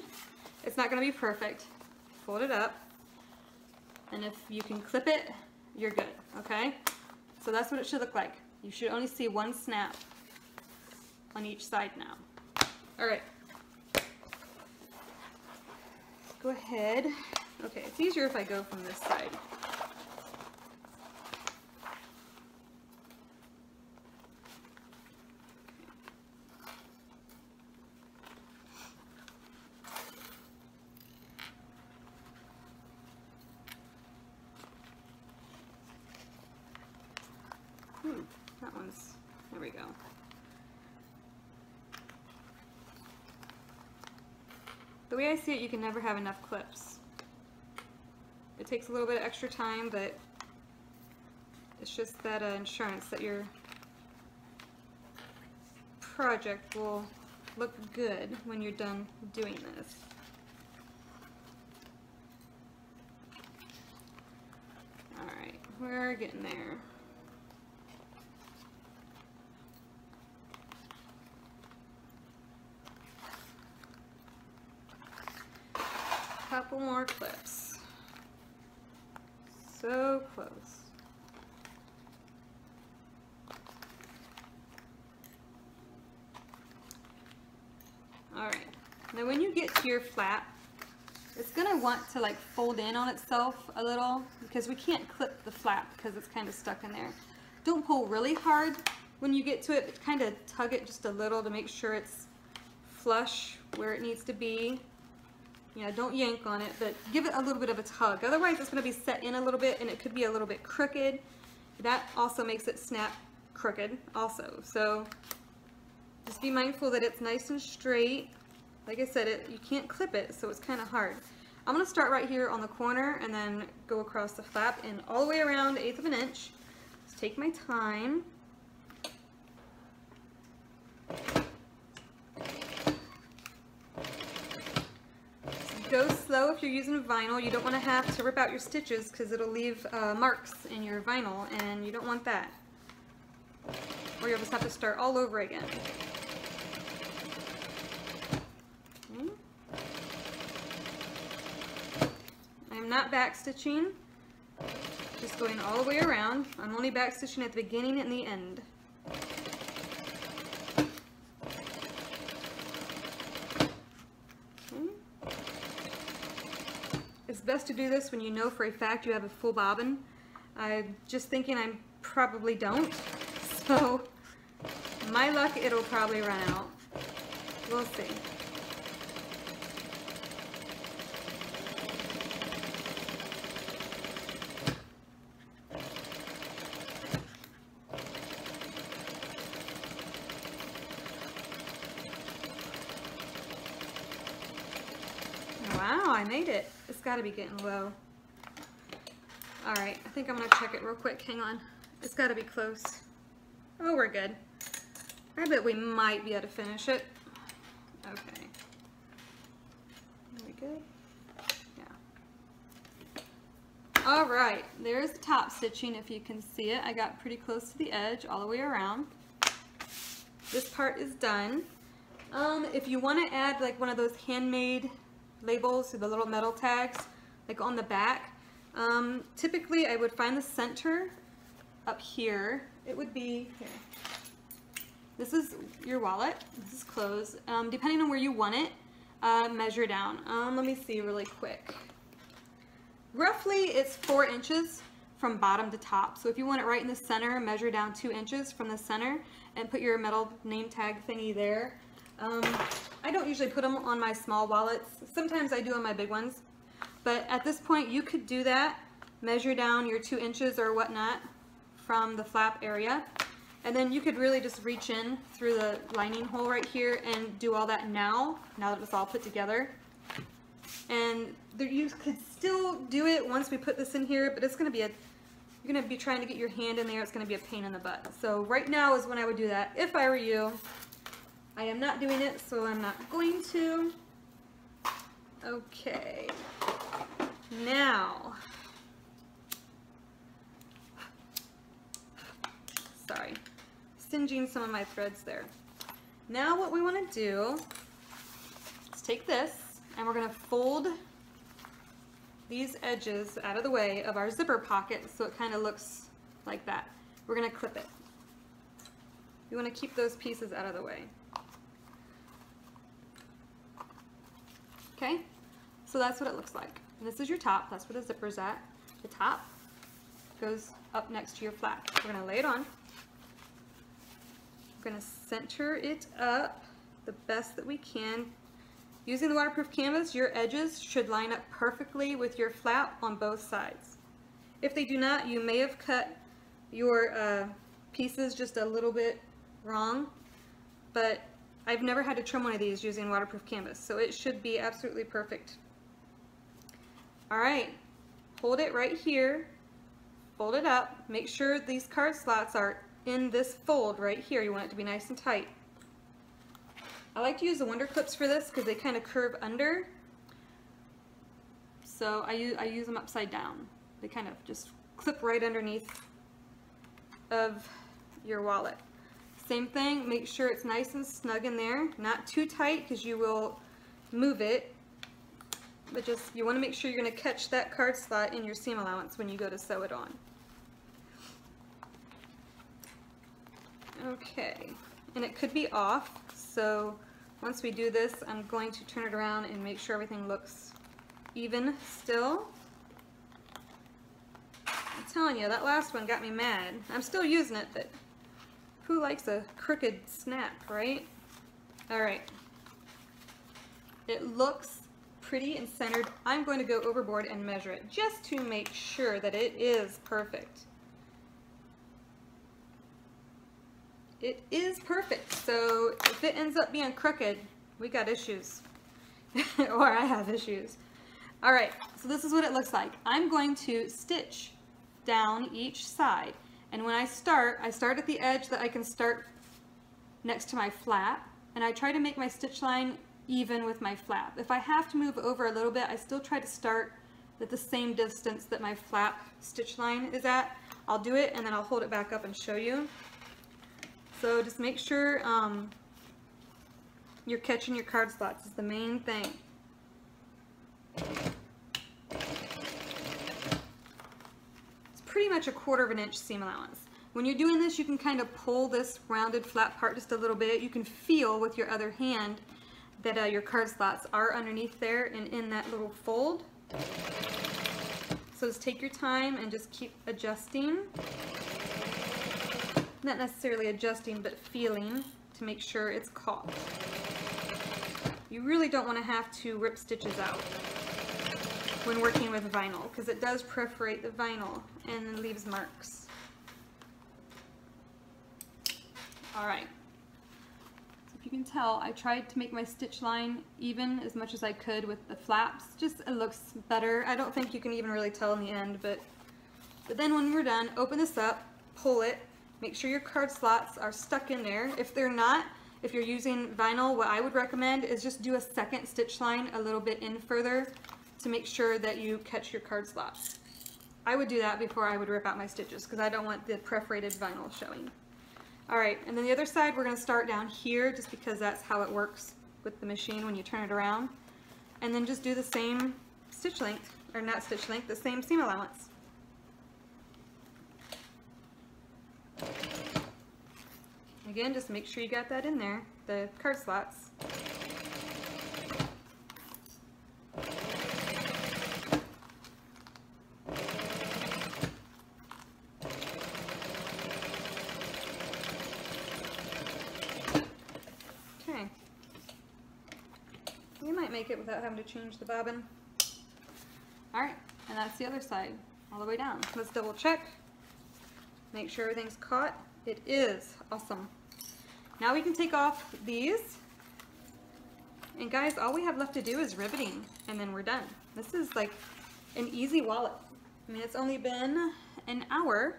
[SPEAKER 1] It's not going to be perfect. Fold it up, and if you can clip it, you're good. Okay, so that's what it should look like. You should only see one snap on each side now. All right, go ahead. Okay, it's easier if I go from this side. That one's, there we go. The way I see it, you can never have enough clips. It takes a little bit of extra time, but it's just that insurance that your project will look good when you're done doing this. Alright, we're getting there. Couple more clips. So close. Alright, now when you get to your flap, It's gonna want to like fold in on itself a little because we can't clip the flap because it's kind of stuck in there. Don't pull really hard when you get to it, but kind of tug it just a little to make sure it's flush where it needs to be. Yeah, don't yank on it, but give it a little bit of a tug. Otherwise it's gonna be set in a little bit and it could be a little bit crooked. That also makes it snap crooked also. So just be mindful that it's nice and straight. Like I said, you can't clip it, so it's kind of hard. I'm going to start right here on the corner and then go across the flap and all the way around 1/8 of an inch. Just take my time. Just go slow if you're using vinyl. You don't want to have to rip out your stitches because it'll leave marks in your vinyl, and you don't want that. Or you'll just have to start all over again. I'm not back stitching, just going all the way around. I'm only back stitching at the beginning and the end. Okay. It's best to do this when you know for a fact you have a full bobbin. I'm just thinking I probably don't, so my luck, it'll probably run out. We'll see. Wow, I made it. It's got to be getting low. Alright, I think I'm going to check it real quick. Hang on. It's got to be close. Oh, we're good. I bet we might be able to finish it. Okay. Are we good? Yeah. Alright, there's the top stitching if you can see it. I got pretty close to the edge all the way around. This part is done. If you want to add like one of those handmade labels, the little metal tags, like on the back, typically I would find the center up here. It would be here. This is your wallet. This is closed. Depending on where you want it, measure down. Let me see really quick. Roughly it's 4 inches from bottom to top. So if you want it right in the center, measure down 2 inches from the center and put your metal name tag thingy there. I don't usually put them on my small wallets. Sometimes I do on my big ones. But at this point you could do that. Measure down your 2 inches or whatnot from the flap area. And then you could really just reach in through the lining hole right here and do all that now that it's all put together. And there, you could still do it once we put this in here, but it's going to be you're going to be trying to get your hand in there. It's going to be a pain in the butt. So right now is when I would do that if I were you. I am not doing it, so I'm not going to. Okay. Now, sorry, singeing some of my threads there. Now what we want to do is take this and we're going to fold these edges out of the way of our zipper pocket so it kind of looks like that. We're going to clip it. You want to keep those pieces out of the way. Okay, so that's what it looks like. And this is your top. That's where the zipper's at. The top goes up next to your flap. We're going to lay it on. We're going to center it up the best that we can. Using the waterproof canvas, your edges should line up perfectly with your flap on both sides. If they do not, you may have cut your pieces just a little bit wrong, but I've never had to trim one of these using waterproof canvas, so it should be absolutely perfect. Alright, hold it right here, fold it up, make sure these card slots are in this fold right here. You want it to be nice and tight. I like to use the Wonder Clips for this because they kind of curve under, so I use them upside down. They kind of just clip right underneath of your wallet. Same thing, make sure it's nice and snug in there, not too tight because you will move it, but just you want to make sure you're going to catch that card slot in your seam allowance when you go to sew it on. Okay, and it could be off, so once we do this I'm going to turn it around and make sure everything looks even still. I'm telling you, that last one got me mad. I'm still using it, but who likes a crooked snap, right? Alright. It looks pretty and centered. I'm going to go overboard and measure it just to make sure that it is perfect. It is perfect, so if it ends up being crooked, we got issues. Or I have issues. Alright, so this is what it looks like. I'm going to stitch down each side, and when I start at the edge that I can start next to my flap, and I try to make my stitch line even with my flap. If I have to move over a little bit, I still try to start at the same distance that my flap stitch line is at. I'll do it and then I'll hold it back up and show you. So just make sure you're catching your card slots is the main thing. It's pretty much 1/4 inch seam allowance. When you're doing this, you can kind of pull this rounded flat part just a little bit. You can feel with your other hand that your card slots are underneath there and in that little fold. So just take your time and just keep adjusting. Not necessarily adjusting, but feeling to make sure it's caught. You really don't want to have to rip stitches out when working with vinyl, because it does perforate the vinyl and leaves marks. Alright. You can tell I tried to make my stitch line even as much as I could with the flaps. Just it looks better. I don't think you can even really tell in the end, but then when we're done, open this up, pull it, make sure your card slots are stuck in there. If they're not, if you're using vinyl, what I would recommend is just do a second stitch line a little bit in further to make sure that you catch your card slots. I would do that before I would rip out my stitches because I don't want the perforated vinyl showing. Alright, and then the other side we're going to start down here just because that's how it works with the machine when you turn it around. And then just do the same stitch length, or not stitch length, the same seam allowance. Again, just make sure you got that in there, the card slots. You might make it without having to change the bobbin. Alright, and that's the other side, all the way down. Let's double check. Make sure everything's caught. It is. Awesome. Now we can take off these. And guys, all we have left to do is riveting, and then we're done. This is like an easy wallet. I mean, it's only been an hour.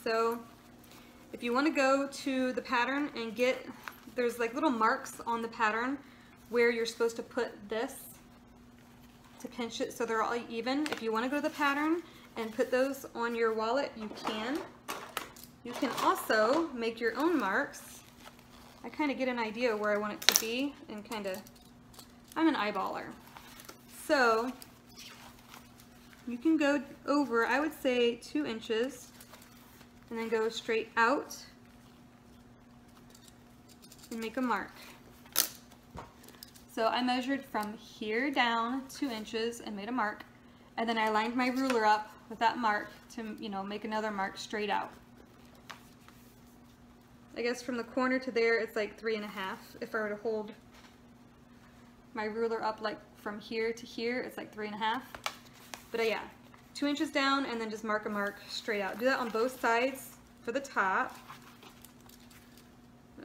[SPEAKER 1] So if you want to go to the pattern and get, there's like little marks on the pattern where you're supposed to put this to pinch it so they're all even. If you want to go to the pattern and put those on your wallet, you can. You can also make your own marks. I kind of get an idea where I want it to be and kind of, I'm an eyeballer. So you can go over, I would say 2 inches, and then go straight out and make a mark. So I measured from here down 2 inches and made a mark, and then I lined my ruler up with that mark to, you know, make another mark straight out. I guess from the corner to there it's like 3.5. If I were to hold my ruler up like from here to here, it's like 3.5. But yeah, 2 inches down and then just mark a mark straight out. Do that on both sides for the top.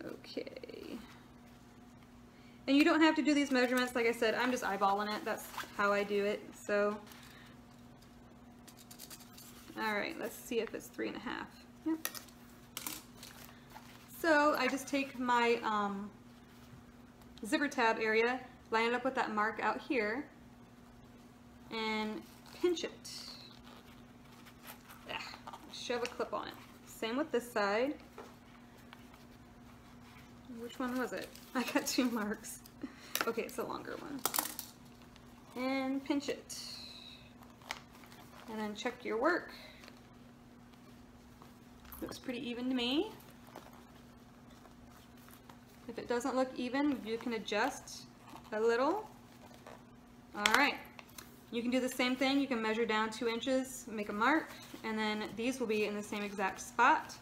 [SPEAKER 1] Okay. And you don't have to do these measurements. Like I said, I'm just eyeballing it. That's how I do it. So, alright, let's see if it's 3.5. Yep. So I just take my zipper tab area, line it up with that mark out here, and pinch it. Yeah, shove a clip on it. Same with this side. Which one was it? I got 2 marks. Okay, it's a longer one. And pinch it. And then check your work. Looks pretty even to me. If it doesn't look even, you can adjust a little. All right, you can do the same thing. You can measure down 2 inches, make a mark, and then these will be in the same exact spot.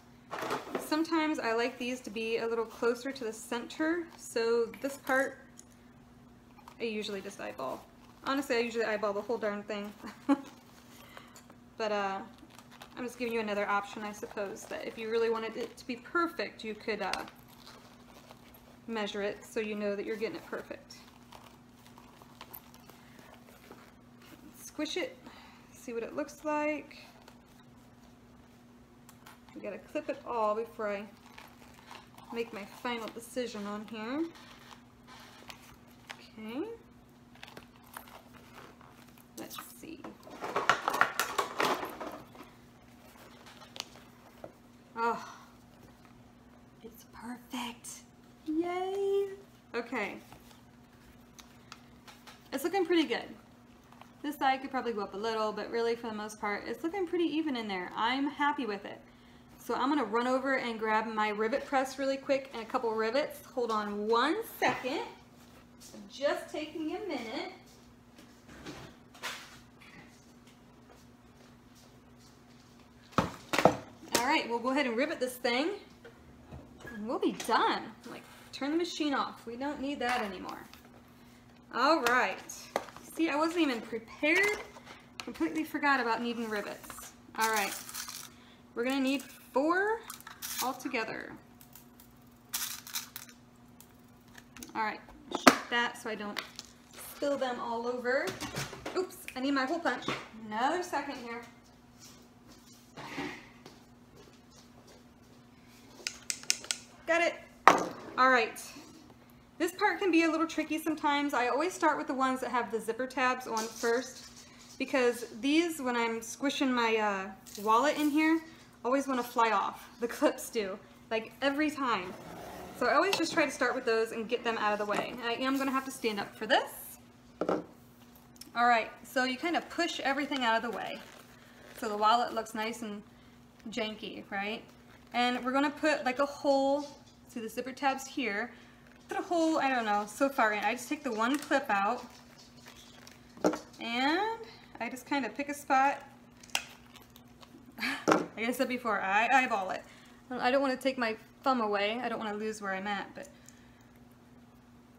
[SPEAKER 1] Sometimes I like these to be a little closer to the center, so this part I usually just eyeball. Honestly, I usually eyeball the whole darn thing. But I'm just giving you another option, I suppose, that if you really wanted it to be perfect, you could measure it so you know that you're getting it perfect. Squish it, see what it looks like. I gotta clip it all before I make my final decision on here. Okay. Let's see. Oh, it's perfect. Yay. Okay. It's looking pretty good. This side could probably go up a little, but really for the most part, it's looking pretty even in there. I'm happy with it. So I'm gonna run over and grab my rivet press really quick and a couple rivets. Hold on 1 second. Just take me a minute. Alright, we'll go ahead and rivet this thing and we'll be done. Like, turn the machine off. We don't need that anymore. Alright. See, I wasn't even prepared. Completely forgot about needing rivets. Alright. We're going to need 4 altogether. Alright. Shake that so I don't spill them all over. Oops, I need my hole punch. Another second here. Got it. All right. This part can be a little tricky sometimes. I always start with the ones that have the zipper tabs on first because these, when I'm squishing my wallet in here, always want to fly off. The clips do, like every time. So I always just try to start with those and get them out of the way. I am going to have to stand up for this. All right, so you kind of push everything out of the way so the wallet looks nice and janky, right? And we're going to put like a hole, see the zipper tabs here, put a hole, I don't know, so far in. I just take the one clip out and I just kind of pick a spot. Like I said before, I eyeball it. I don't want to take my thumb away. I don't want to lose where I'm at, but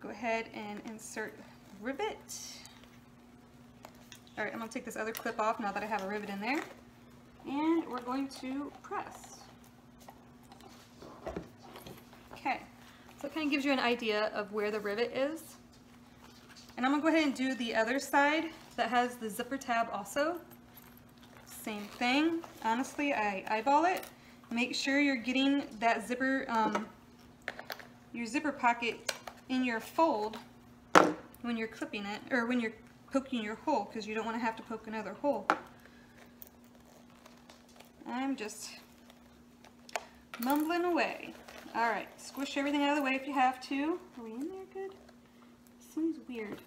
[SPEAKER 1] go ahead and insert rivet. All right, I'm going to take this other clip off now that I have a rivet in there. And we're going to press. Okay, so it kind of gives you an idea of where the rivet is. And I'm going to go ahead and do the other side that has the zipper tab also. Same thing. Honestly, I eyeball it. Make sure you're getting that zipper, your zipper pocket in your fold when you're clipping it, or when you're poking your hole, because you don't want to have to poke another hole. I'm just mumbling away. Alright, squish everything out of the way if you have to. Are we in there good? Seems weird.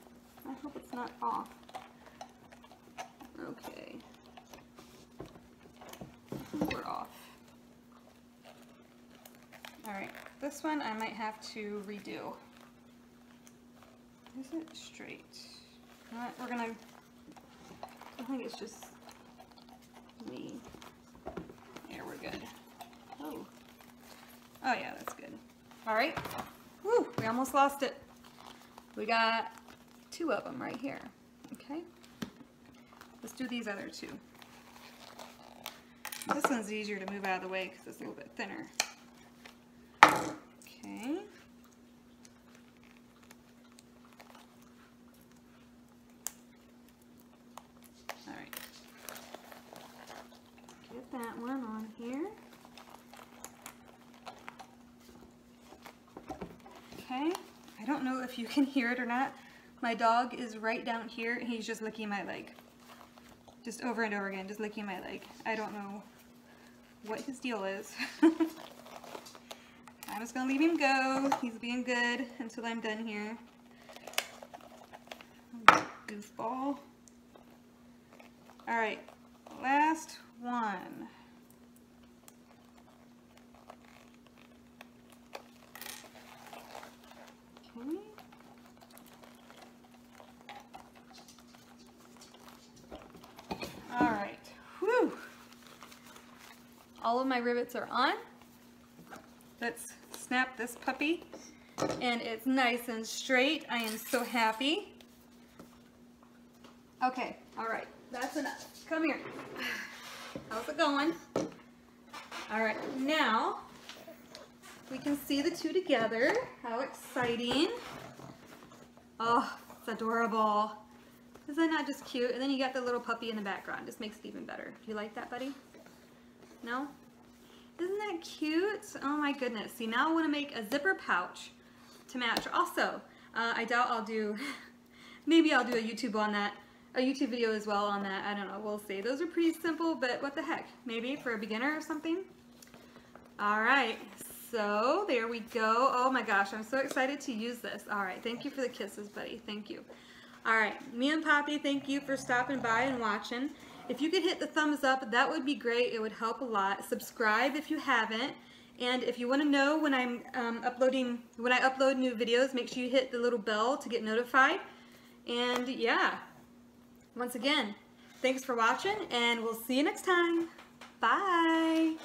[SPEAKER 1] I hope it's not off. Okay. We're off. Alright, this one I might have to redo. Is it straight? We're gonna, I think it's just me. There, we're good. Oh. Oh yeah, that's good. Alright. Woo, we almost lost it. We got 2 of them right here. Okay. Let's do these other 2. This one's easier to move out of the way because it's a little bit thinner. Okay. Alright. Get that one on here. Okay. I don't know if you can hear it or not. My dog is right down here and he's just licking my leg. Just over and over again, just licking my leg. I don't know what his deal is. I'm just gonna leave him go. He's being good until I'm done here. Goofball. Alright, last one. Okay. all of my rivets are on. Let's snap this puppy. And it's nice and straight. I am so happy. Okay, all right, that's enough. Come here. How's it going? All right, now we can see the two together. How exciting. Oh, it's adorable. Is that not just cute? And then you got the little puppy in the background. Just makes it even better. Do you like that, buddy? No? Isn't that cute? Oh my goodness. See, now I want to make a zipper pouch to match. Also, I doubt I'll do, maybe I'll do a YouTube on that, a YouTube video as well on that. I don't know. We'll see. Those are pretty simple, but what the heck? Maybe for a beginner or something. All right. So there we go. Oh my gosh, I'm so excited to use this. All right, thank you for the kisses, buddy. Thank you. All right, me and Poppy, thank you for stopping by and watching. If you could hit the thumbs up, that would be great. It would help a lot. Subscribe if you haven't. And if you want to know when I'm when I upload new videos, make sure you hit the little bell to get notified. And yeah, once again, thanks for watching, and we'll see you next time. Bye.